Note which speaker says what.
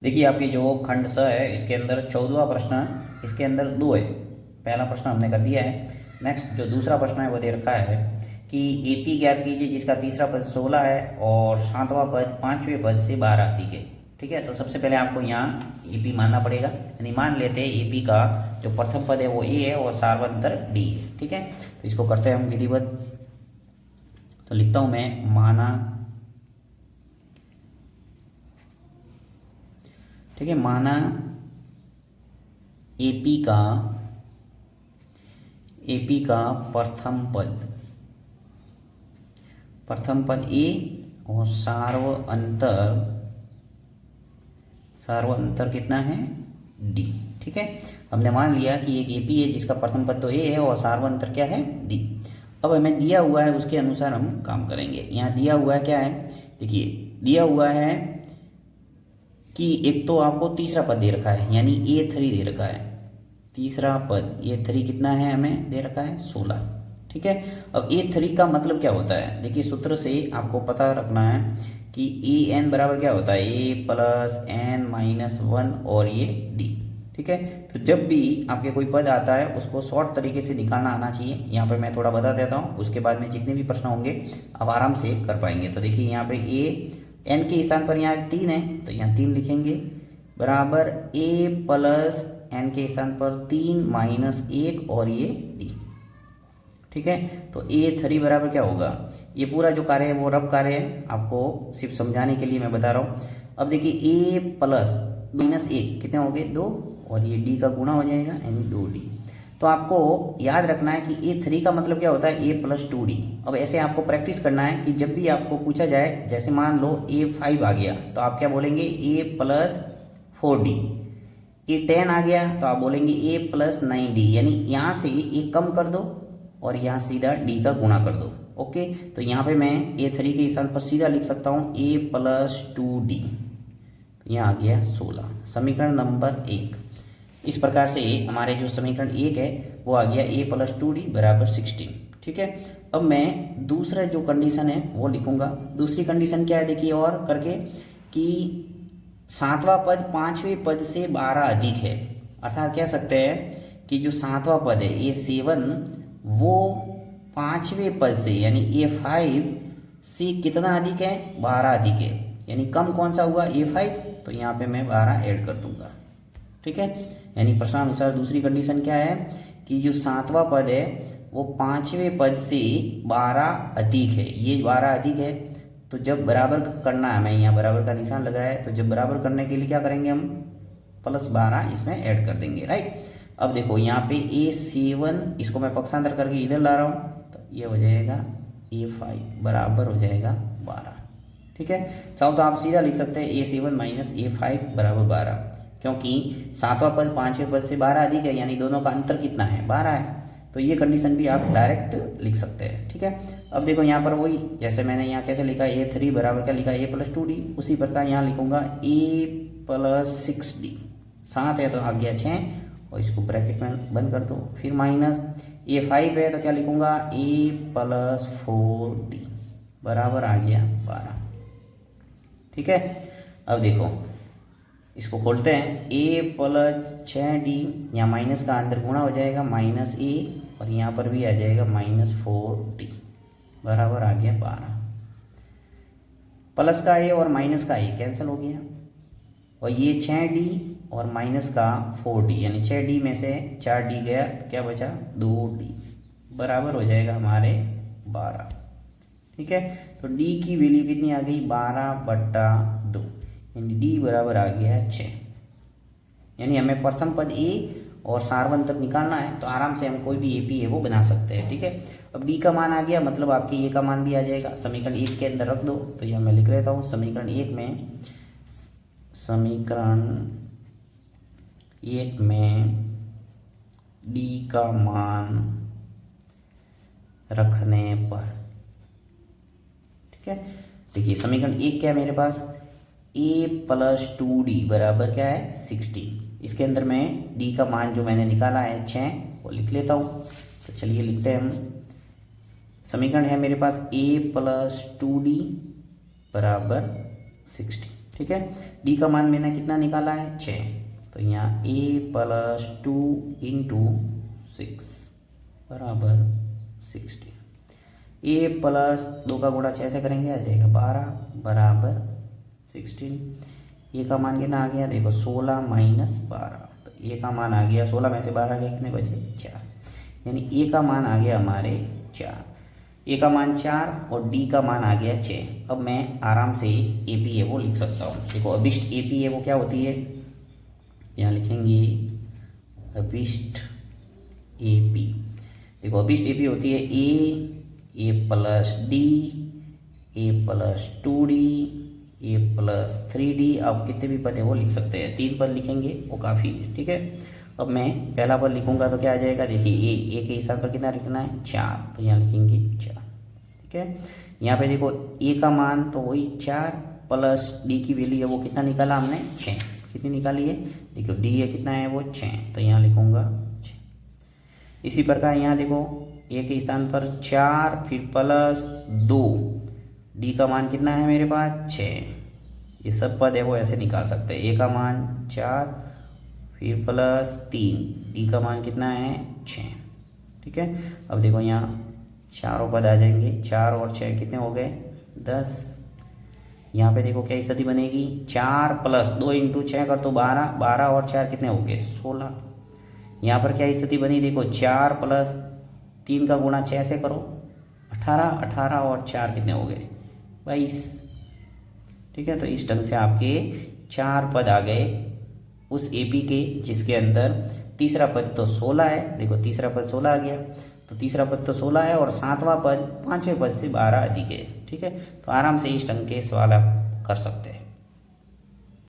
Speaker 1: देखिए आपकी जो खंड स है इसके अंदर 14वां प्रश्न, इसके अंदर 2 है। पहला प्रश्न हमने कर दिया है। नेक्स्ट जो दूसरा प्रश्न है वो दे रखा है कि एपी ज्ञात कीजिए जिसका तीसरा पद 16 है और 7वां पद 5वें पद से 12 अधिक है। ठीक है, तो सबसे पहले आपको यहाँ एपी मानना पड़ेगा, यानी मान लेते हैं एपी का जो प्रथम पद है वो ए है और सार्वंतर डी है। ठीक है, तो इसको करते हैं हम विधिवत। तो लिखता हूँ मैं माना, ठीक है, माना एपी का प्रथम पद ए और सार्वअंतर कितना है डी। ठीक है, हमने मान लिया कि एक एपी है जिसका प्रथम पद तो ए है और सार्वअंतर क्या है डी। अब हमें दिया हुआ है उसके अनुसार हम काम करेंगे। यहाँ दिया हुआ है क्या है, देखिए दिया हुआ है कि एक तो आपको तीसरा पद दे रखा है यानी A3 दे रखा है। तीसरा पद A3 कितना है हमें दे रखा है 16। ठीक है, अब A3 का मतलब क्या होता है, देखिए सूत्र से आपको पता रखना है कि AN बराबर क्या होता है A प्लस N माइनस 1 और ये D। ठीक है, तो जब भी आपके कोई पद आता है उसको शॉर्ट तरीके से निकालना आना चाहिए। यहाँ पे मैं थोड़ा बता देता हूँ, उसके बाद में जितने भी प्रश्न होंगे आप आराम से कर पाएंगे। तो देखिए यहाँ पे एन के स्थान पर यहाँ 3 है तो यहाँ 3 लिखेंगे बराबर ए प्लस एन के स्थान पर 3 माइनस 1 और ये डी। ठीक है, तो A3 बराबर क्या होगा, ये पूरा जो कार्य है वो रब कार्य है, आपको सिर्फ समझाने के लिए मैं बता रहा हूँ। अब देखिए ए प्लस माइनस 1 कितने हो गए 2 और ये डी का गुणा हो जाएगा यानी 2D। तो आपको याद रखना है कि A3 का मतलब क्या होता है A प्लस 2D। अब ऐसे आपको प्रैक्टिस करना है कि जब भी आपको पूछा जाए, जैसे मान लो A5 आ गया तो आप क्या बोलेंगे A प्लस 4D। A10 आ गया तो आप बोलेंगे A प्लस 9D, यानी यहाँ से A कम कर दो और यहाँ सीधा D का गुणा कर दो। ओके, तो यहाँ पे मैं A3 के स्थान पर सीधा लिख सकता हूँ A प्लस 2D। यहाँ आ गया 16, समीकरण नंबर 1। इस प्रकार से हमारे जो समीकरण 1 है वो आ गया A प्लस 2D बराबर 16। ठीक है, अब मैं दूसरा जो कंडीशन है वो लिखूंगा। दूसरी कंडीशन क्या है देखिए और करके कि 7वां पद 5वें पद से 12 अधिक है। अर्थात कह सकते हैं कि जो 7वां पद है A7 वो 5वें पद से यानी A5 से कितना अधिक है 12 अधिक है, यानी कम कौन सा हुआ A5, तो यहाँ पे मैं 12 ऐड कर दूंगा। ठीक है, यानी प्रश्नानुसार दूसरी कंडीशन क्या है कि जो 7वां पद है वो 5वें पद से 12 अधिक है। ये 12 अधिक है तो जब बराबर करना है, मैं यहाँ बराबर का निशान लगाया है, तो जब बराबर करने के लिए क्या करेंगे हम प्लस 12 इसमें ऐड कर देंगे। राइट, अब देखो यहाँ पे A7 इसको मैं पक्षांतर करके इधर ला रहा हूँ तो ये हो जाएगा A5 बराबर हो जाएगा 12। ठीक है, चाहो तो आप सीधा लिख सकते हैं A7 माइनस A5 बराबर 12, क्योंकि 7वां पद 5वें पद से 12 अधिक है यानी दोनों का अंतर कितना है 12 है। तो ये कंडीशन भी आप डायरेक्ट लिख सकते हैं। ठीक है, अब देखो यहाँ पर वही जैसे मैंने यहाँ कैसे लिखा A3 बराबर क्या लिखा A प्लस 2D, उसी प्रकार यहाँ लिखूंगा A प्लस 6D। 7 है तो आ गया 6 और इसको ब्रैकेट में बंद कर दो, फिर माइनस A5 है तो क्या लिखूंगा A प्लस 4D बराबर आ गया 12। ठीक है, अब देखो इसको खोलते हैं A प्लस 6D, यहाँ माइनस का अंदर गुणा हो जाएगा माइनस A और यहाँ पर भी आ जाएगा माइनस 4D बराबर आ गया 12। प्लस का A और माइनस का A कैंसिल हो गया और ये 6D और माइनस का 4D, यानी 6D में से 4D गया तो क्या बचा 2D बराबर हो जाएगा हमारे 12। ठीक है, तो D की वैल्यू कितनी आ गई 12/2, यानी D बराबर आ गया है 6। यानी हमें प्रथम पद A और सार्वंतर निकालना है तो आराम से हम कोई भी AP है वो बना सकते हैं। ठीक है, अब D का मान आ गया मतलब आपके A का मान भी आ जाएगा, समीकरण 1 के अंदर रख दो। तो यह मैं लिख लेता हूँ समीकरण 1 में D का मान रखने पर, ठीक है, देखिए समीकरण 1 क्या है मेरे पास A प्लस 2D बराबर क्या है 16। इसके अंदर मैं D का मान जो मैंने निकाला है 6 वो लिख लेता हूँ। तो चलिए लिखते हैं हम, समीकरण है मेरे पास A प्लस 2D बराबर 16। ठीक है। डी का मान मैंने कितना निकाला है 6, तो यहाँ a प्लस 2 इंटू 6 बराबर 16। a प्लस 2 का गुणा 6 से करेंगे आ जाएगा 12 बराबर 16। a का मान कितना आ गया देखो 16 माइनस 12, तो a का मान आ गया 16 में से 12 गया कितने बचे 4, यानी a का मान आ गया हमारे 4। ए का मान 4 और डी का मान आ गया 6। अब मैं आराम से ए पी ए वो लिख सकता हूँ। देखो अभिष्ट ए पी ए वो क्या होती है, यहाँ लिखेंगे अभिष्ट ए पी। देखो अभिष्ट ए पी होती है ए प्लस डी, ए प्लस 2d, ए प्लस 3d। आप कितने भी पद हैं वो लिख सकते हैं, 3 पद लिखेंगे वो काफ़ी है, ठीक है। अब मैं पहला पद लिखूंगा तो क्या आ जाएगा, देखिए ए के स्थान पर कितना लिखना है 4, तो यहाँ लिखेंगे 4, ठीक है। यहाँ पे देखो ए का मान तो वही 4 प्लस डी की वैल्यू है वो कितना निकाला हमने 6, कितनी निकाली है देखो डी है कितना है वो 6, तो यहाँ लिखूंगा 6। इसी प्रकार यहाँ देखो ए के स्थान पर 4 फिर प्लस 2, डी का मान कितना है मेरे पास 6, ये सब पद है वो ऐसे निकाल सकते हैं। ए का मान 4 फिर प्लस 3, डी का मान कितना है 6, ठीक है। अब देखो यहाँ चारों पद आ जाएंगे, 4 और 6 कितने हो गए 10। यहाँ पे देखो क्या स्थिति बनेगी 4 प्लस 2 इंटू 6 कर तो 12, 12 और 4 कितने हो गए 16। यहाँ पर क्या स्थिति बनी देखो 4 प्लस 3 का गुणा 6 से करो 18, 18 और 4 कितने हो गए 22, ठीक है। तो इस ढंग से आपके 4 पद आ गए उस एपी के, जिसके अंदर तीसरा पद तो 16 है। देखो तीसरा पद 16 आ गया, तो तीसरा पद तो 16 है और 7वां पद 5वें पद से 12 अधिक है, ठीक है। तो आराम से इस ढंग के सवाल आप कर सकते हैं।